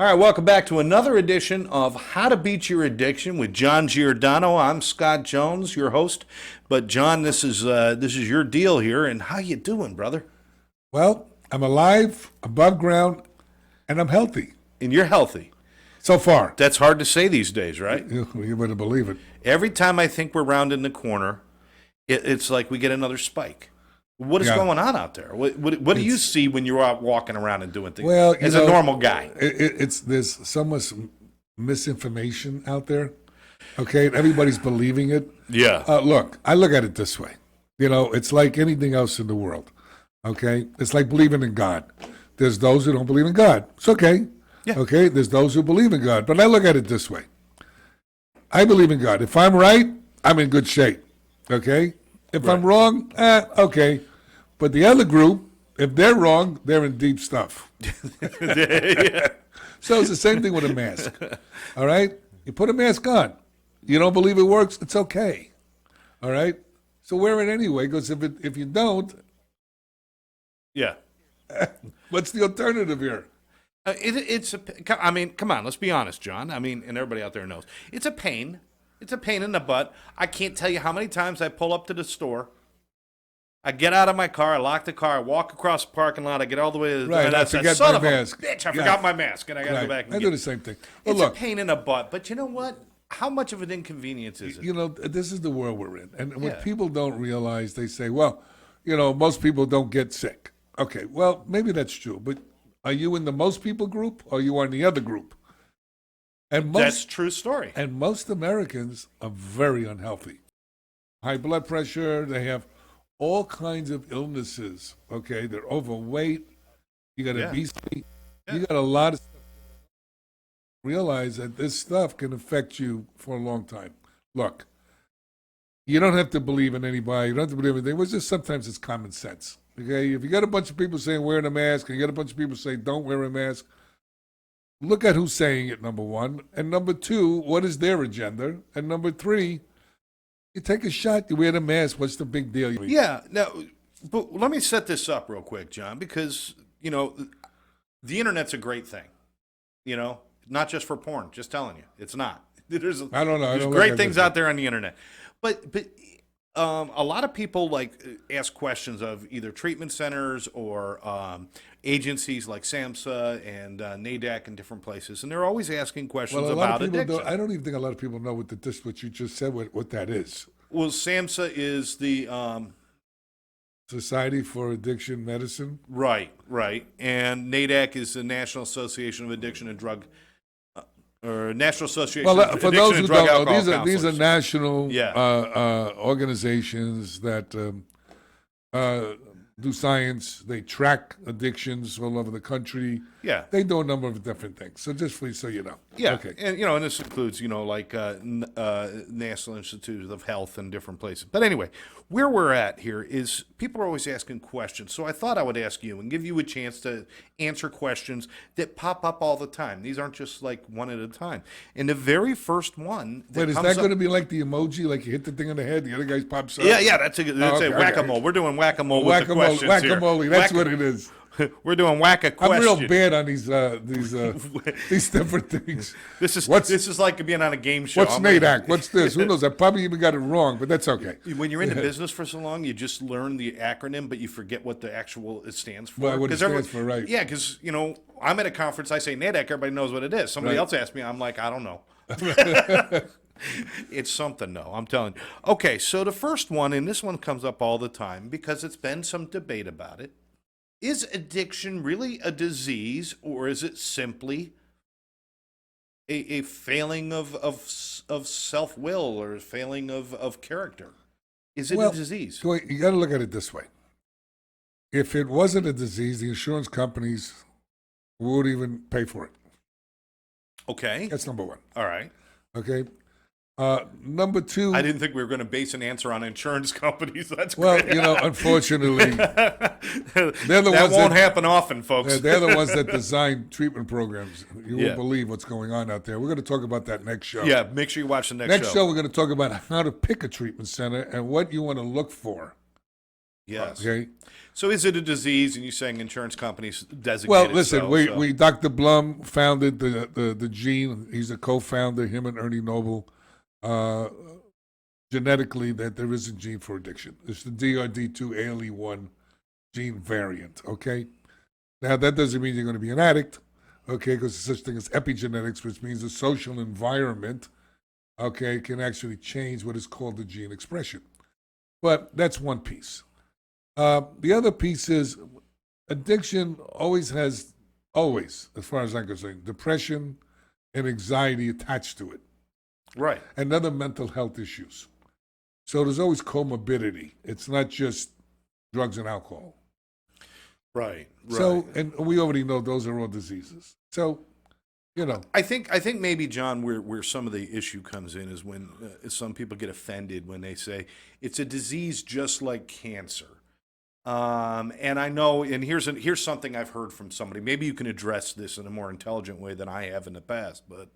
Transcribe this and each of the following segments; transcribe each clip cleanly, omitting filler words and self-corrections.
All right, welcome back to another edition of How to Beat Your Addiction with John Giordano. I'm Scott Jones, your host. But John, this is your deal here, and how you doing, brother? Well, I'm alive, above ground, and I'm healthy And you're healthy. so far. That's hard to say these days, right? You better believe it. Every time I think we're rounding the corner, it's like we get another spike. What is Yeah. going on out there? What do you see when you're out walking around and doing things? Well, as a normal guy. There's so much misinformation out there. Okay, and everybody's believing it. Yeah. Look, I look at it this way. It's like anything else in the world. Okay, it's like believing in God. There's those who don't believe in God. It's okay. Yeah. Okay, there's those who believe in God. But I look at it this way. I believe in God. If I'm right, I'm in good shape. Okay? If I'm wrong, okay. But the other group, if they're wrong, they're in deep stuff. Yeah. So it's the same thing with a mask. All right? You put a mask on. You don't believe it works, it's okay. All right? So wear it anyway, because if you don't, Yeah. what's the alternative here? I mean, come on, let's be honest, John. I mean, and everybody out there knows. It's a pain. It's a pain in the butt. I can't tell you how many times I pull up to the store. I get out of my car, I lock the car, I walk across the parking lot, I get all the way to the Right, and I said, forget son my of mask. a bitch, I Yeah. forgot my mask, and I got to go back and I get do it. the same thing. Well, It's look, a pain in the butt, but you know what? How much of an inconvenience is it? this is the world we're in. And what Yeah. people don't realize, they say, well, most people don't get sick. Okay, well, maybe that's true. But are you in the most people group or are you on the other group? And That's a true story. And most Americans are very unhealthy. High blood pressure, they have all kinds of illnesses. Okay, they're overweight, you got Yeah. obesity, Yeah. you got a lot of stuff. Realize that this stuff can affect you for a long time. Look, you don't have to believe in anybody, you don't have to believe in anything. It's just sometimes it's common sense. Okay, if you got a bunch of people saying wearing a mask and you got a bunch of people saying don't wear a mask, look at who's saying it, number one. And number two, what is their agenda? And number three, you take a shot, you wear the mask, what's the big deal? Yeah. Now, but let me set this up real quick, John, because, the internet's a great thing. Not just for porn, just telling you. It's not. I don't know. There's great things out there on the internet. But a lot of people ask questions of either treatment centers or agencies like SAMHSA and NADAC and different places, and they're always asking questions Well, a lot about of people addiction. don't, I don't even think a lot of people know what you just said, what that is. Well, SAMHSA is the Society for Addiction Medicine. right, and NADAC is the National Association of Addiction and Drug, or National Association Well, of for Addiction those and who Drug don't know, Alcohol these are Counselors. national Yeah. organizations that do science. They track addictions all over the country. Yeah. They do a number of different things. So just so you know. Yeah, Okay. and this includes National Institute of Health and different places. But anyway, where we're at here is people are always asking questions. So I thought I would ask you and give you a chance to answer questions that pop up all the time. These aren't just like one at a time. And the very first one that Wait, is comes that up, going to be like the emoji, like you hit the thing on the head, the other guy pops up? yeah, that's a okay. whack-a-mole. We're doing whack-a-mole with the questions here. Whack-a-mole, that's what it is. We're doing whack-a I'm question. real bad on these different things. This is like being on a game show. What's I'm like- NADAC? What's this? Who knows? I probably even got it wrong, but that's okay. When you're in the business for so long, you just learn the acronym, but you forget what it stands for. Well, what it 'Cause stands for, right. Yeah, because, I'm at a conference, I say NADAC, everybody knows what it is. Somebody Right. else asks me, I'm like, I don't know. It's something, though, I'm telling you. Okay, so the first one, and this one comes up all the time because it's been some debate about it. Is addiction really a disease, or is it simply a failing of self-will or a failing of character? Is it Well, a disease? You got to look at it this way. If it wasn't a disease, the insurance companies would even pay for it. Okay. That's number one. All right. Okay. Number two. I didn't think we were going to base an answer on insurance companies. That's Well, great. unfortunately, they're the that ones won't happen often, folks. they're the ones that design treatment programs. You Yeah. won't believe what's going on out there. We're going to talk about that next show. Yeah, make sure you watch the next Next show. show, we're going to talk about how to pick a treatment center and what you want to look for Yes. Okay. So is it a disease? And you're saying insurance companies designate Well, it listen, so. we Dr. Blum founded the gene. He's a co-founder. Him and Ernie Noble. Uh, Genetically, that there is a gene for addiction. It's the DRD2 ALE1 gene variant. Okay. Now that doesn't mean you're going to be an addict. Okay, because there's such thing as epigenetics, which means the social environment, okay, can actually change what is called the gene expression. But that's one piece. The other piece is addiction always, as far as I'm concerned, depression and anxiety attached to it, Right. and other mental health issues. So there's always comorbidity. It's not just drugs and alcohol. Right. So, and we already know those are all diseases. So, I think maybe, John, where some of the issue comes in is when some people get offended when they say it's a disease just like cancer. And I know, and here's something I've heard from somebody. Maybe you can address this in a more intelligent way than I have in the past. But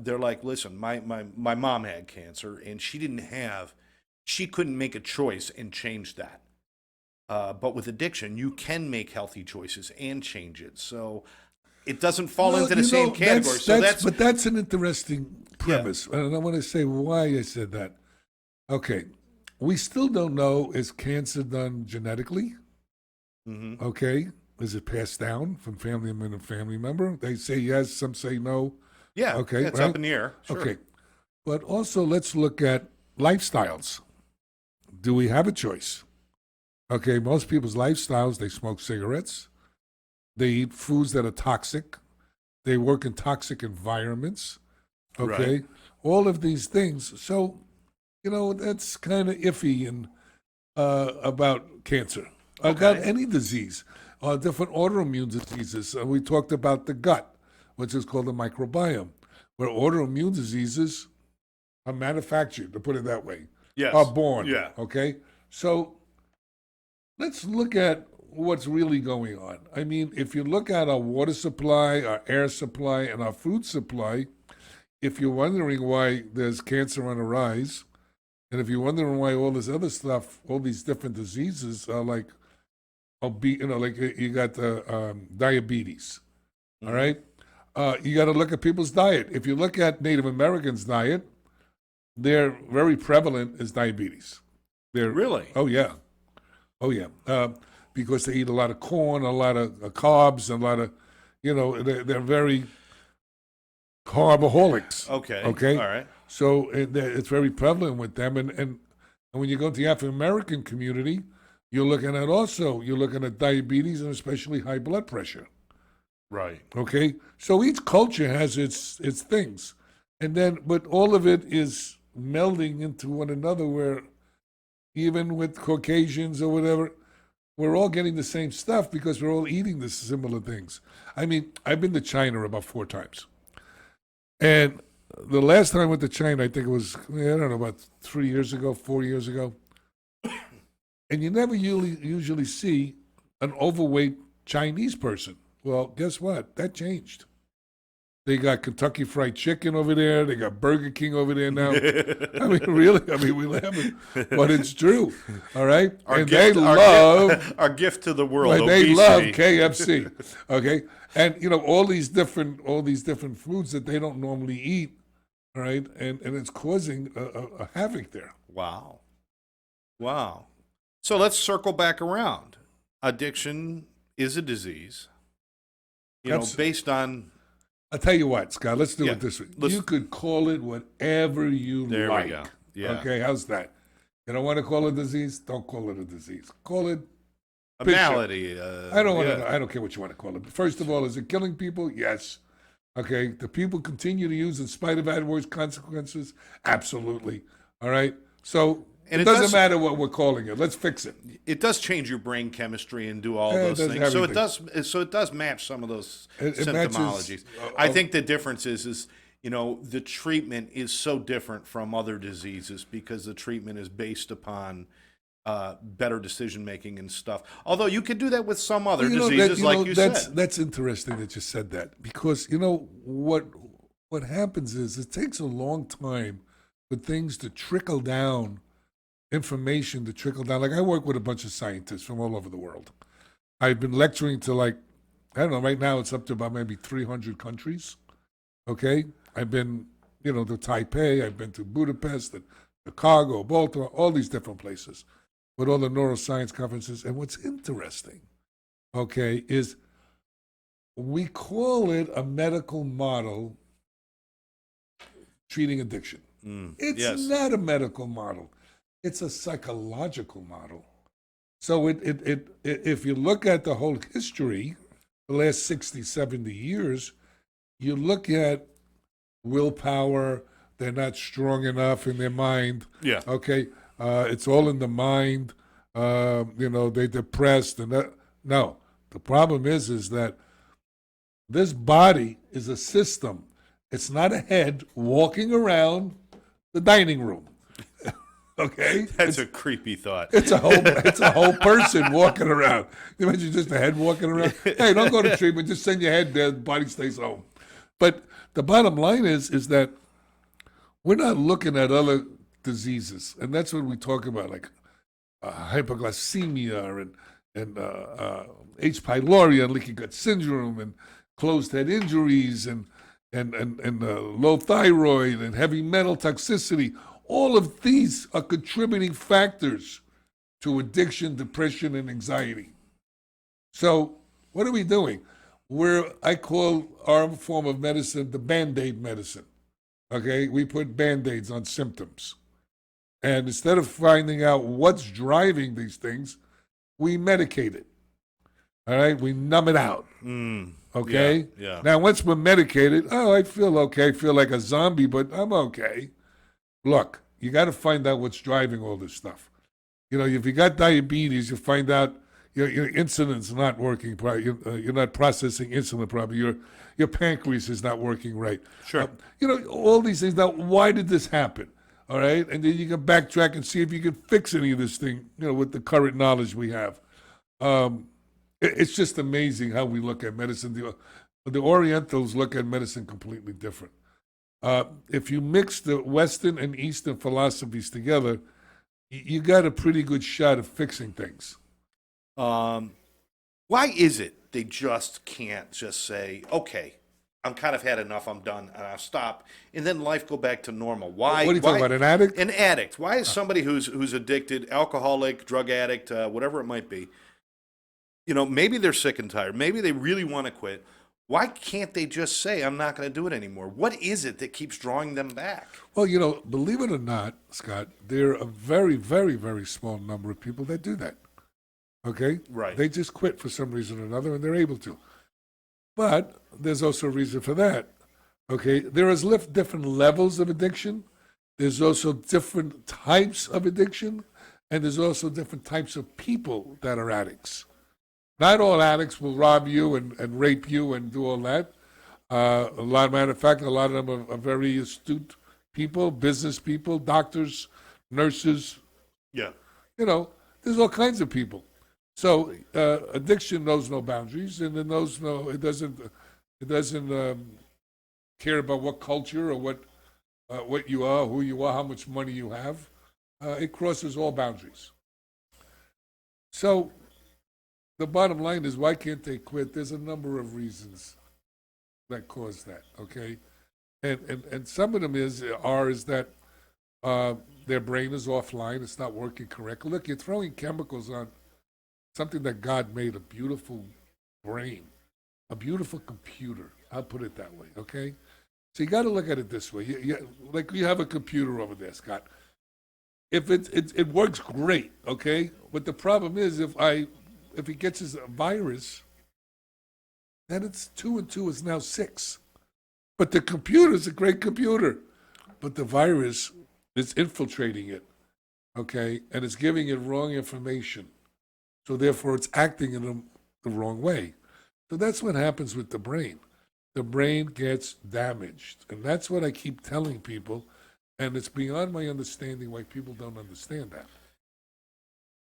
they're like, listen, my mom had cancer, and she couldn't make a choice and change that. But with addiction, you can make healthy choices and change it. So it doesn't fall into the same category. But that's an interesting premise. And I want to say why I said that. Okay. We still don't know, is cancer done genetically? Mm-hmm. Okay. Is it passed down from family member to family member? They say yes, some say no. Yeah. Okay. It's right? up in the air. Sure. Okay. But also, let's look at lifestyles. Do we have a choice? Okay. Most people's lifestyles, they smoke cigarettes, they eat foods that are toxic, they work in toxic environments. Okay. Right. All of these things. So, that's kind of iffy and about cancer, about any disease, different autoimmune diseases. We talked about the gut, which is called the microbiome, where autoimmune diseases are manufactured, to put it that way, Yes. are born. Yeah. Okay? So let's look at what's really going on. I mean, if you look at our water supply, our air supply, and our food supply, if you're wondering why there's cancer on the rise, and if you're wondering why all this other stuff, all these different diseases are like, like you got diabetes, all right? You got to look at people's diet. If you look at Native Americans' diet, they're very prevalent is diabetes. Really? Oh, yeah. Oh, yeah. Because they eat a lot of corn, a lot of carbs, and a lot of, they're very carbaholics. Okay. Okay. All right. So it's very prevalent with them. And when you go to the African American community, you're looking at diabetes and especially high blood pressure. Right. Okay. So each culture has its things. But all of it is melding into one another where even with Caucasians or whatever, we're all getting the same stuff because we're all eating the similar things. I mean, I've been to China about 4 times. And the last time I went to China, I think it was, I don't know, about 3 years ago, 4 years ago. And you never usually see an overweight Chinese person. Well, guess what? That changed. They got Kentucky Fried Chicken over there. They got Burger King over there now. I mean, really? I mean, we laugh, but it's true. All right? Our gift to the world. Right, they love KFC. Okay? And all these different foods that they don't normally eat. All right? And it's causing a havoc there. Wow. So let's circle back around. Addiction is a disease. Based on. I'll tell you what, Scott, let's do it this way. You could call it whatever you like. There we go. Yeah. Okay, how's that? You don't want to call it a disease? Don't call it a disease. Call it a malady. I don't care what you want to call it. But first of all, is it killing people? Yes. Okay. Do people continue to use in spite of adverse consequences? Absolutely. All right. So it doesn't matter what we're calling it. Let's fix it. It does change your brain chemistry and do all those things. Everything. So it does match some of those symptomologies. I think the difference is the treatment is so different from other diseases because the treatment is based upon better decision making and stuff. Although you could do that with some other diseases, like you said. That's interesting that you said that because what happens is it takes a long time for things to trickle down information to trickle down. Like I work with a bunch of scientists from all over the world. I've been lecturing to like, I don't know, right now it's up to about maybe 300 countries. Okay. I've been, to Taipei, I've been to Budapest and Chicago, Baltimore, all these different places with all the neuroscience conferences. And what's interesting, okay, is we call it a medical model treating addiction. It's yes. not a medical model. It's a psychological model. So if you look at the whole history, the last 60, 70 years, you look at willpower, they're not strong enough in their mind. Yeah. Okay. It's all in the mind. They're depressed and that. No, the problem is that this body is a system. It's not a head walking around the dining room. Okay, That's a creepy thought. it's a whole person walking around. You imagine just a head walking around. Hey, don't go to treatment. Just send your head there. The body stays home. But the bottom line is that we're not looking at other diseases, and that's what we talk about, like hypoglycemia and H. pylori and leaky gut syndrome and closed head injuries and low thyroid and heavy metal toxicity. All of these are contributing factors to addiction, depression, and anxiety. So what are we doing? I call our form of medicine the Band-Aid medicine. Okay, we put Band-Aids on symptoms. And instead of finding out what's driving these things, we medicate it. All right, we numb it out. Okay? Yeah. Now, once we're medicated, I feel okay, I feel like a zombie, but I'm okay. Look, you got to find out what's driving all this stuff. If you got diabetes, you find out your insulin's not working. You're not processing insulin properly. Your pancreas is not working right. Sure. All these things. Now, why did this happen? All right, and then you can backtrack and see if you can fix any of this thing. With the current knowledge we have. It's just amazing how we look at medicine. The Orientals look at medicine completely different. If you mix the Western and Eastern philosophies together, you got a pretty good shot of fixing things. Why is it they just can't just say, okay, I'm kind of had enough, I'm done, and I'll stop, and then life go back to normal? Why? What are you talking about, an addict? An addict. Why is somebody who's addicted, alcoholic, drug addict, whatever it might be, maybe they're sick and tired, maybe they really want to quit. Why can't they just say, I'm not going to do it anymore? What is it that keeps drawing them back? Well, believe it or not, Scott, there are a very, very, very small number of people that do that. Okay? Right. They just quit for some reason or another, and they're able to. But there's also a reason for that. Okay? There is different levels of addiction. There's also different types of addiction, and there's also different types of people that are addicts. Not all addicts will rob you and rape you and do all that. Matter of fact, a lot of them are very astute people, business people, doctors, nurses. Yeah. There's all kinds of people. So addiction knows no boundaries, and it doesn't care about what culture or what you are, who you are, how much money you have. It crosses all boundaries. So the bottom line is, why can't they quit? There's a number of reasons that cause that, okay? And some of them is that their brain is offline, it's not working correctly. Look, you're throwing chemicals on something that God made, a beautiful brain, a beautiful computer. I'll put it that way, okay? So you got to look at it this way. Like you have a computer over there, Scott. If it works great, okay? But the problem is, if it gets us a virus, then it's 2 and 2 is now 6. But the computer's a great computer. But the virus is infiltrating it, okay? And it's giving it wrong information. So therefore, it's acting in the wrong way. So that's what happens with the brain. The brain gets damaged. And that's what I keep telling people. And it's beyond my understanding why people don't understand that.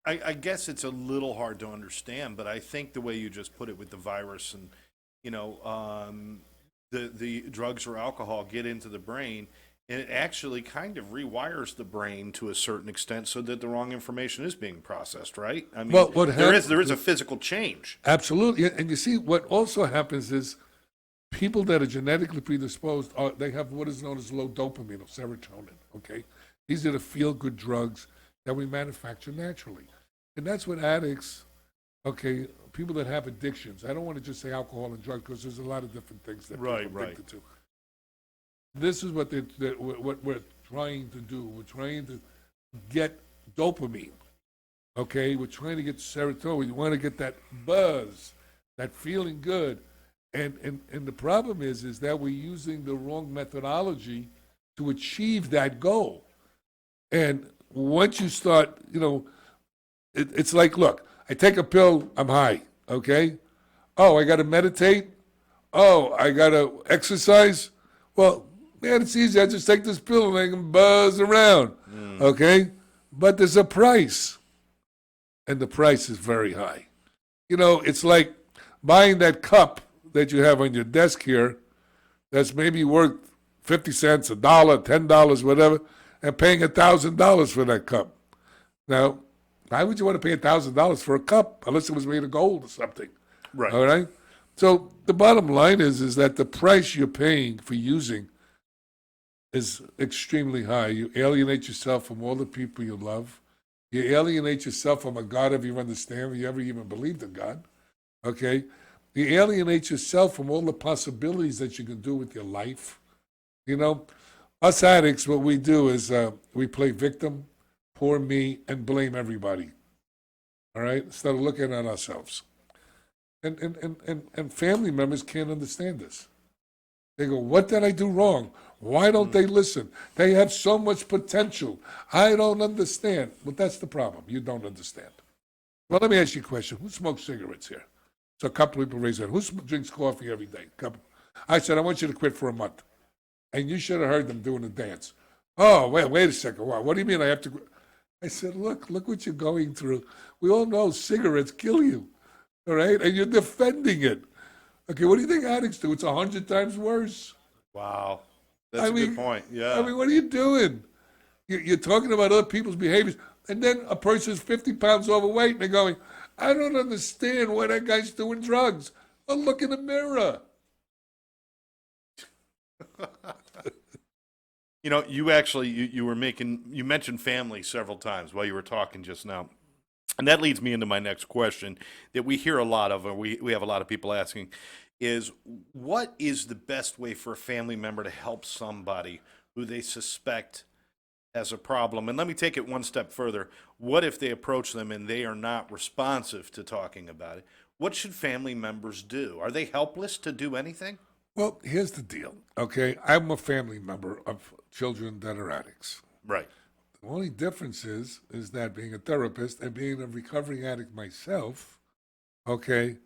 I guess it's a little hard to understand, but I think the way you just put it with the virus and, the drugs or alcohol get into the brain, And it actually kind of rewires the brain to a certain extent so that the wrong information is being processed, right? I mean, Well, what there is a physical change. absolutely, and you see, what also happens is people that are genetically predisposed they have what is known as low dopamine or serotonin. Okay, these are the feel-good drugs that we manufacture naturally, and that's what addicts. Okay, people that have addictions. I don't want to just say alcohol and drugs because there's a lot of different things that Right, people are right. addicted to. This is what we're trying to do. We're trying to get dopamine. Okay, we're trying to get serotonin. We want to get that buzz, that feeling good. And the problem is that we're using the wrong methodology to achieve that goal. And once you start, it's like, look, I take a pill, I'm high, okay? Oh, I got to meditate. Oh, I got to exercise. Well, man, it's easy. I just take this pill and I can buzz around, okay? But there's a price, and the price is very high. It's like buying that cup that you have on your desk here that's maybe worth 50 cents, a dollar, $10, whatever, and paying $1,000 for that cup. Now, why would you want to pay $1,000 for a cup unless it was made of gold or something? Right. All right? So the bottom line is that the price you're paying for using is extremely high. You alienate yourself from all the people you love. You alienate yourself from a God if you understand, if you ever even believed in God. Okay? You alienate yourself from all the possibilities that you can do with your life. Us addicts, what we do is we play victim, poor me, and blame everybody. All right? Instead of looking at ourselves. And family members can't understand this. They go, what did I do wrong? Why don't they listen? They have so much potential. I don't understand. Well, that's the problem. You don't understand. Well, let me ask you a question. Who smokes cigarettes here? So a couple of people raised their hand. Who drinks coffee every day? Couple. I said, I want you to quit for a month. And you should have heard them doing the dance. Oh, wait a second. What do you mean I have to quit? I said, look what you're going through. We all know cigarettes kill you. All right? And you're defending it. Okay, what do you think addicts do? It's 100 times worse. Wow. That's a good point. Yeah. What are you doing? You're talking about other people's behaviors, and then a person's 50 pounds overweight, and they're going, I don't understand why that guy's doing drugs. Well, look in the mirror. You mentioned family several times while you were talking just now. And that leads me into my next question that we hear a lot of, or we have a lot of people asking, is what is the best way for a family member to help somebody who they suspect has a problem? And let me take it one step further. What if they approach them and they are not responsive to talking about it? What should family members do? Are they helpless to do anything? Well, here's the deal, okay? I'm a family member of children that are addicts. Right. The only difference is that being a therapist and being a recovering addict myself, okay,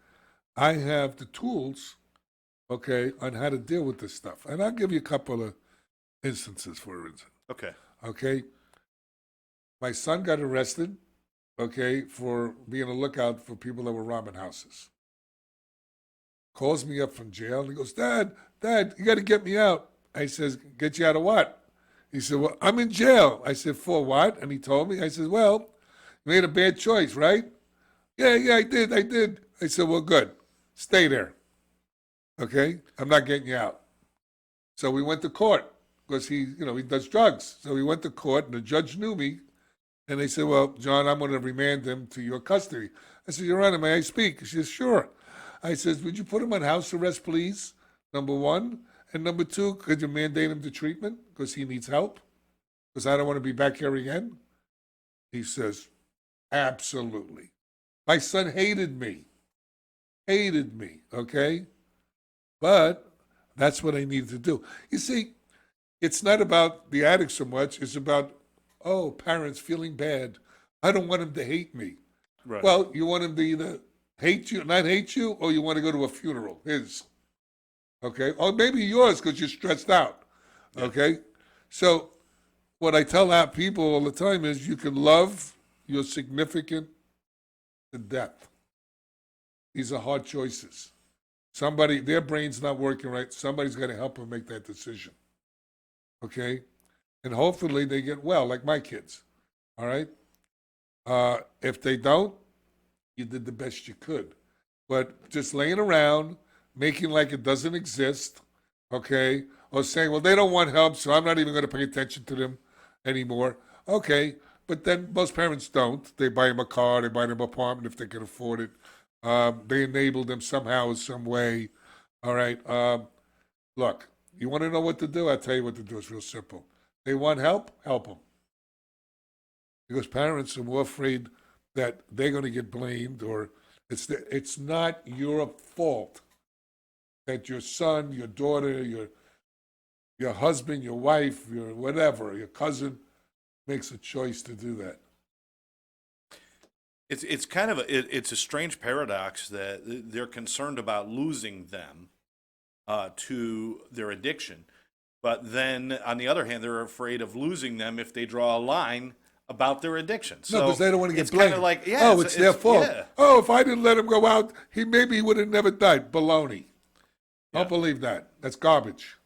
I have the tools, okay, on how to deal with this stuff. And I'll give you a couple of instances, for instance. Okay. Okay. My son got arrested, okay, for being a lookout for people that were robbing houses. Calls me up from jail and he goes, Dad, you got to get me out. I says, get you out of what? He said, well, I'm in jail. I said, for what? And he told me. I said, well, you made a bad choice, right? Yeah, I did. I said, well, good. Stay there. Okay? I'm not getting you out. So we went to court because he does drugs. So we went to court and the judge knew me. And they said, well, John, I'm going to remand him to your custody. I said, Your Honor, may I speak? She says, sure. I says, would you put him on house arrest, please? Number one. And number two, could you mandate him to treatment because he needs help? Because I don't want to be back here again. He says, absolutely. My son hated me, okay? But that's what I needed to do. You see, it's not about the addict so much. It's about, parents feeling bad. I don't want him to hate me. Right. Well, you want him to either not hate you, or you want to go to a funeral, his. Okay? Or maybe yours because you're stressed out. Okay? So what I tell our people all the time is you can love your significant to death. These are hard choices. Their brain's not working right. Somebody's got to help them make that decision. Okay? and hopefully they get well, like my kids. All right. If they don't, you did the best you could. But just laying around, making like it doesn't exist, okay, or saying, well, they don't want help, so I'm not even going to pay attention to them anymore. Okay, but then most parents don't. They buy them a car, they buy them an apartment if they can afford it. They enable them somehow, some way. All right. Look, you want to know what to do? I'll tell you what to do. It's real simple. They want help? Help them. Because parents are more afraid that they're going to get blamed, or it's not your fault that your son, your daughter, your husband, your wife, your whatever, your cousin makes a choice to do that. It's kind of it's a strange paradox that they're concerned about losing them to their addiction, but then on the other hand, they're afraid of losing them if they draw a line about their addiction. No, So because they don't want to get it's blamed. kind of like, yeah, oh, it's their fault. Yeah, Oh, if I didn't let him go out, he would have never died. Baloney. Yeah. Don't believe that. That's garbage.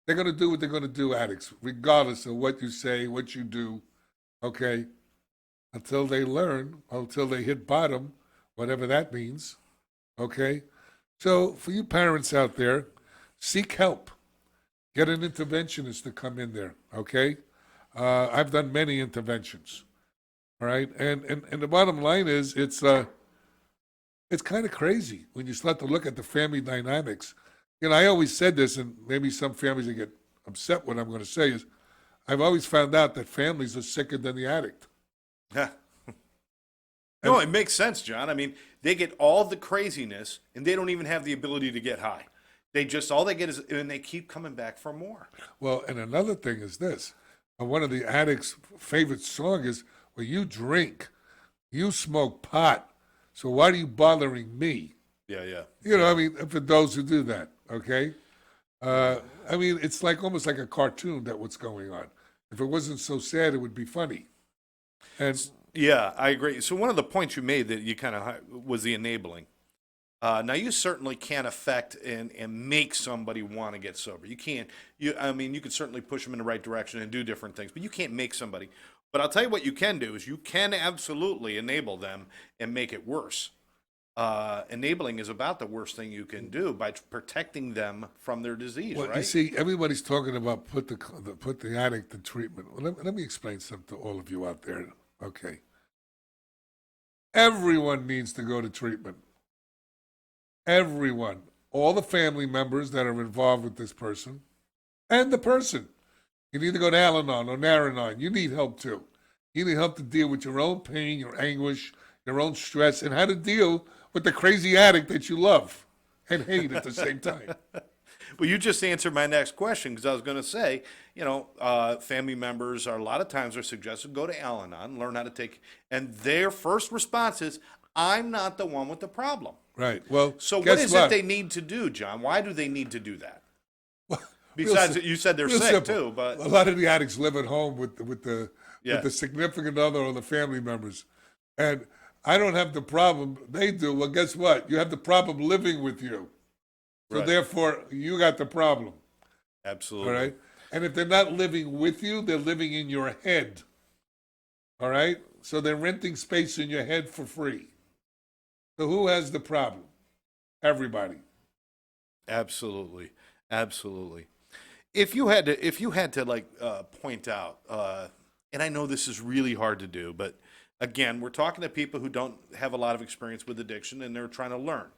They're going to do what they're going to do, addicts, regardless of what you say, what you do, okay? Until they learn, until they hit bottom, whatever that means, okay? So for you parents out there, seek help. Get an interventionist to come in there, okay? I've done many interventions, all right? And the bottom line is it's kind of crazy when you start to look at the family dynamics. You know, I always said this, and maybe some families will get upset what I'm going to say is, I've always found out that families are sicker than the addict. No, it makes sense, John. I mean, they get all the craziness, and they don't even have the ability to get high. They just all they get is, and they keep coming back for more. Well, and another thing is this: one of the addicts' favorite song is, "Well, you drink, you smoke pot, so why are you bothering me?" Yeah, yeah. You know, I mean, for those who do that, okay? I mean, it's like almost like a cartoon that what's going on. If it wasn't so sad, it would be funny. And Yeah, I agree. So one of the points you made that you kind of was the enabling. Now you certainly can't affect and make somebody want to get sober. You can't. I mean, you could certainly push them in the right direction and do different things, but you can't make somebody. But I'll tell you what you can do is you can absolutely enable them and make it worse. Enabling is about the worst thing you can do by protecting them from their disease, well, right? you see, everybody's talking about put the addict in treatment. Well, let me explain something to all of you out there. Okay, everyone needs to go to treatment. Everyone, all the family members that are involved with this person, and the person. You need to go to Al-Anon or Nar-Anon. You need help too. You need help to deal with your own pain, your anguish, your own stress, and how to deal with the crazy addict that you love and hate at the same time. Well, you just answered my next question because I was going to say, family members are a lot of times are suggested go to Al-Anon, learn how to take, and their first response is, "I'm not the one with the problem." Right. Well, So what guess is it they need to do, John? Why do they need to do that? Besides, you said they're real sick simple. too, but A lot of the addicts live at home with Yeah. the significant other or the family members, and I don't have the problem. They do. Well, guess what? You have the problem living with you, so Right. therefore you got the problem. Absolutely. All right. And if they're not living with you, they're living in your head. All right. So they're renting space in your head for free. So who has the problem? Everybody. Absolutely. Absolutely. If you had to point out, and I know this is really hard to do, but again, we're talking to people who don't have a lot of experience with addiction and they're trying to learn.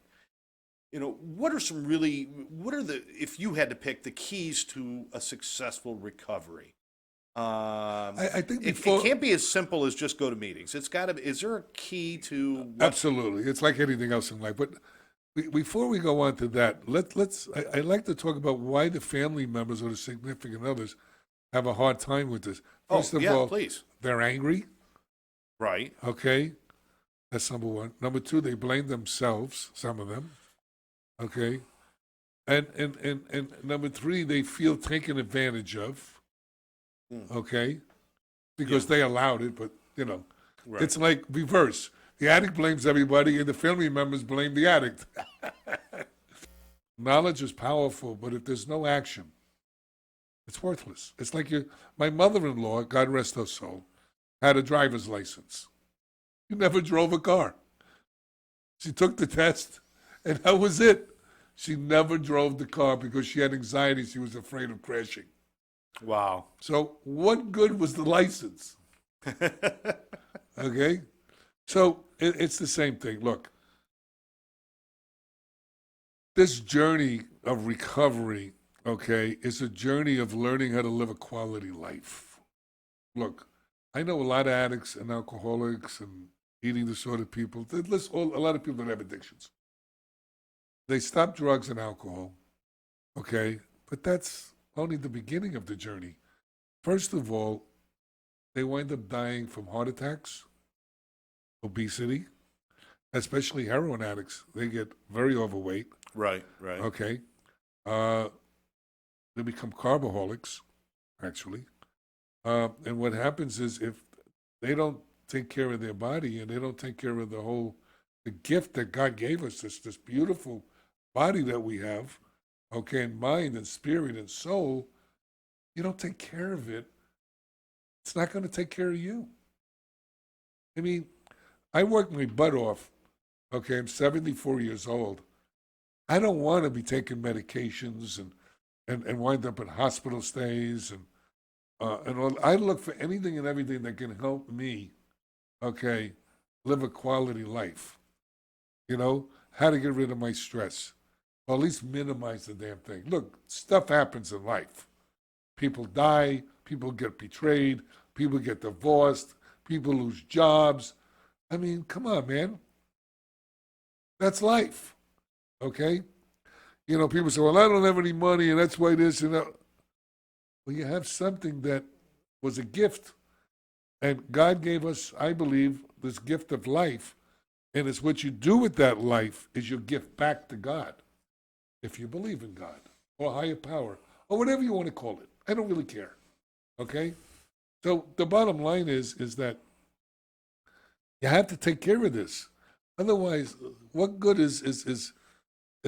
What are if you had to pick the keys to a successful recovery? I think It can't be as simple as just go to meetings. It's got to. Is there a key to Absolutely. It's like anything else in life. But before we go on to that, I'd like to talk about why the family members or the significant others have a hard time with this. First of all, please. they're angry. Right. Okay. That's number one. Number two, they blame themselves, some of them. Okay. And number three, they feel taken advantage of. Okay. Because they allowed it, but Right. it's like reverse. The addict blames everybody and the family members blame the addict. Knowledge is powerful, but if there's no action, It's worthless. It's like my mother-in-law, God rest her soul, had a driver's license. She never drove a car. She took the test, and that was it. She never drove the car because she had anxiety. She was afraid of crashing. Wow. So what good was the license? Okay? So it's the same thing. Look, this journey of recovery, okay, is a journey of learning how to live a quality life. Look, I know a lot of addicts and alcoholics and eating disorder people. A lot of people that have addictions. They stop drugs and alcohol, okay, but that's only the beginning of the journey. First of all, they wind up dying from heart attacks, obesity, especially heroin addicts. They get very overweight. Right, right. Okay. Uh, they become carboholics, actually. And what happens is if they don't take care of their body and they don't take care of the gift that God gave us, this beautiful body that we have, okay, and mind and spirit and soul, you don't take care of it, it's not going to take care of you. I mean, I worked my butt off. Okay, I'm 74 years old. I don't want to be taking medications and wind up in hospital stays and all. I look for anything and everything that can help me, okay, live a quality life. You know, how to get rid of my stress, or at least minimize the damn thing. Look, stuff happens in life. People die, people get betrayed, people get divorced, people lose jobs. I mean, come on, man. That's life, okay? You know, people say, well, I don't have any money, and that's why this and that. Well, you have something that was a gift. And God gave us, I believe, this gift of life. And it's what you do with that life is your gift back to God, if you believe in God or higher power or whatever you want to call it. I don't really care, okay? So the bottom line is that you have to take care of this. Otherwise, what good is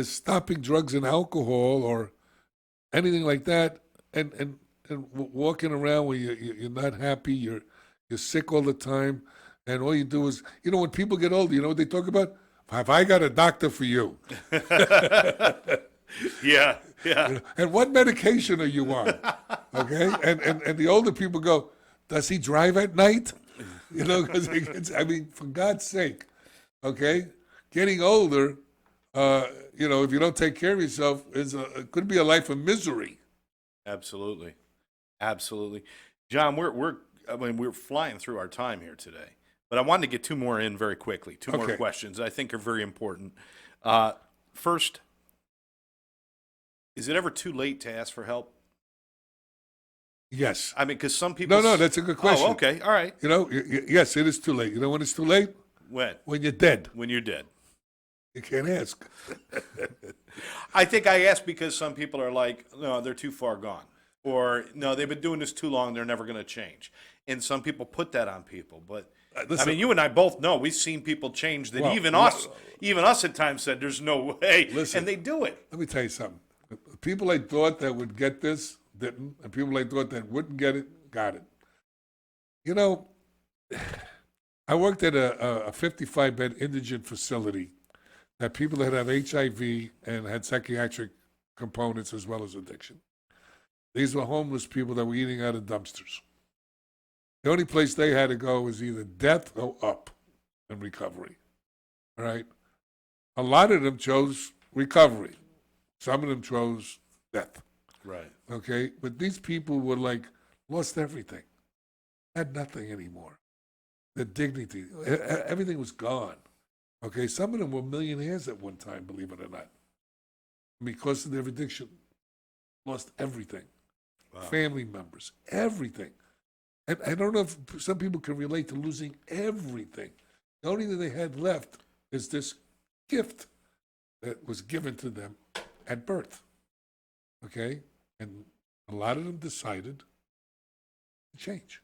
stopping drugs and alcohol or anything like that and walking around where you're not happy, you're sick all the time, and all you do is, you know, when people get older, you know what they talk about? Have I got a doctor for you? Yeah, yeah. You know, and what medication are you on? Okay? And the older people go, does he drive at night? You know, because I mean, for God's sake, okay? Getting older, you know, if you don't take care of yourself, it could be a life of misery. Absolutely. Absolutely. John, we're flying through our time here today, but I wanted to get two more in very quickly. Two more Okay. questions I think are very important. First, is it ever too late to ask for help? Yes. I mean, because some people. No, that's a good question. Oh, okay. All right. You know, yes, it is too late. You know when it's too late? When? When you're dead. When you're dead. You can't ask. I think I asked because some people are like, no, they're too far gone. Or, no, they've been doing this too long, they're never going to change. And some people put that on people. But, Listen, I mean, you and I both know we've seen people change that Well, even us at times said, there's no way. Listen. And they do it. let me tell you something. The people I thought that would get this didn't, and people I thought that wouldn't get it got it. You know, I worked at a 55-bed indigent facility that people that have HIV and had psychiatric components as well as addiction. These were homeless people that were eating out of dumpsters. The only place they had to go was either death or up in recovery. All right? A lot of them chose recovery. Some of them chose death. Right. Okay? But these people were like, lost everything, had nothing anymore. Their dignity, everything was gone. Okay? Some of them were millionaires at one time, believe it or not. Because of their addiction, lost everything. Wow. Family members, everything. And I don't know if some people can relate to losing everything. The only thing they had left is this gift that was given to them at birth. Okay? And a lot of them decided to change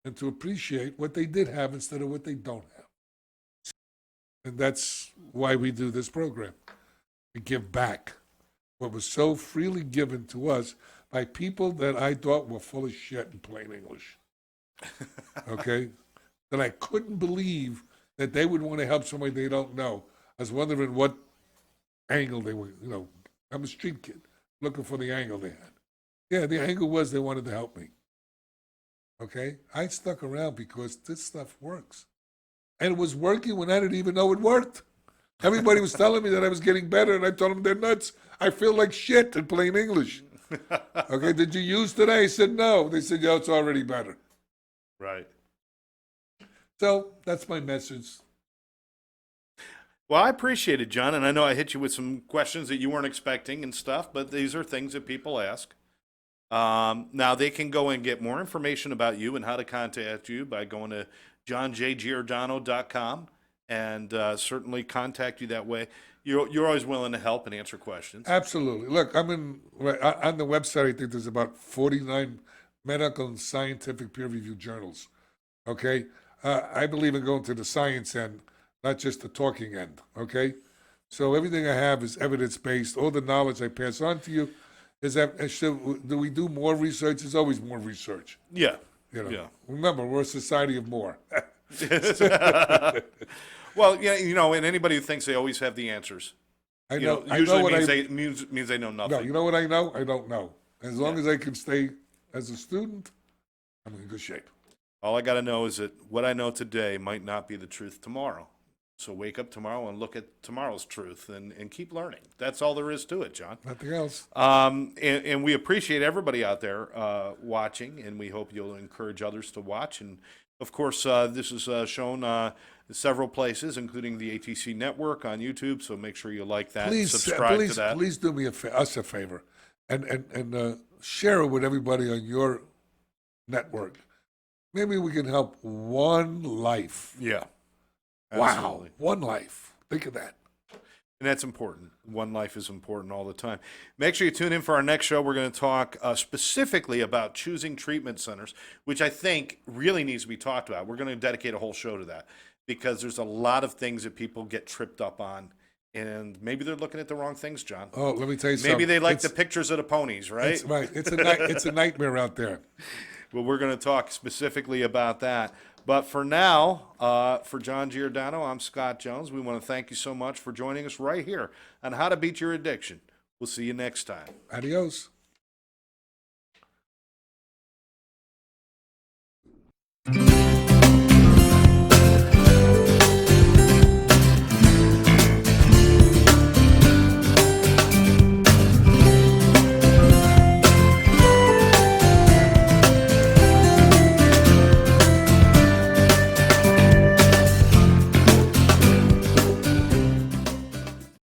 and to appreciate what they did have instead of what they don't have. And that's why we do this program, to give back what was so freely given to us by people that I thought were full of shit in plain English. Okay? That I couldn't believe that they would want to help somebody they don't know. I was wondering what angle they were, I'm a street kid looking for the angle they had. Yeah, the angle was they wanted to help me. Okay? I stuck around because this stuff works. And it was working when I didn't even know it worked. Everybody was telling me that I was getting better, and I told them they're nuts. I feel like shit in plain English. Okay, did you use today? I said no. They said, yeah, it's already better. Right. So that's my message. Well, I appreciate it, John, and I know I hit you with some questions that you weren't expecting and stuff, but these are things that people ask. Now, they can go and get more information about you and how to contact you by going to johnjgiordano.com and certainly contact you that way. You're always willing to help and answer questions. Absolutely. Look, on the website, I think there's about 49 medical and scientific peer-reviewed journals. Okay? I believe in going to the science end, not just the talking end. Okay? So everything I have is evidence-based. All the knowledge I pass on to you is that, do we do more research? There's always more research. Yeah. Yeah. Remember, we're a society of more. Well, yeah, and anybody who thinks they always have the answers, I know. I usually know what means they know nothing. No, you know what I know? I don't know. As long as I can stay as a student, I'm in good shape. All I got to know is that what I know today might not be the truth tomorrow. So wake up tomorrow and look at tomorrow's truth and keep learning. That's all there is to it, John. Nothing else. And we appreciate everybody out there watching, and we hope you'll encourage others to watch. And, of course, this is shown several places, including the ATC Network on YouTube, so make sure you like that and subscribe to that. Please do me us a favor and share it with everybody on your network. Maybe we can help one life. Yeah. Wow, Absolutely. one life. Think of that. And that's important. One life is important all the time. Make sure you tune in for our next show. We're going to talk specifically about choosing treatment centers, which I think really needs to be talked about. We're going to dedicate a whole show to that because there's a lot of things that people get tripped up on. And maybe they're looking at the wrong things, John. Oh, let me tell you something. Maybe they like the pictures of the ponies, right? That's right. It's a nightmare out there. Well, we're going to talk specifically about that. But for now, for John Giordano, I'm Scott Jones. We want to thank you so much for joining us right here on How to Beat Your Addiction. We'll see you next time. Adios.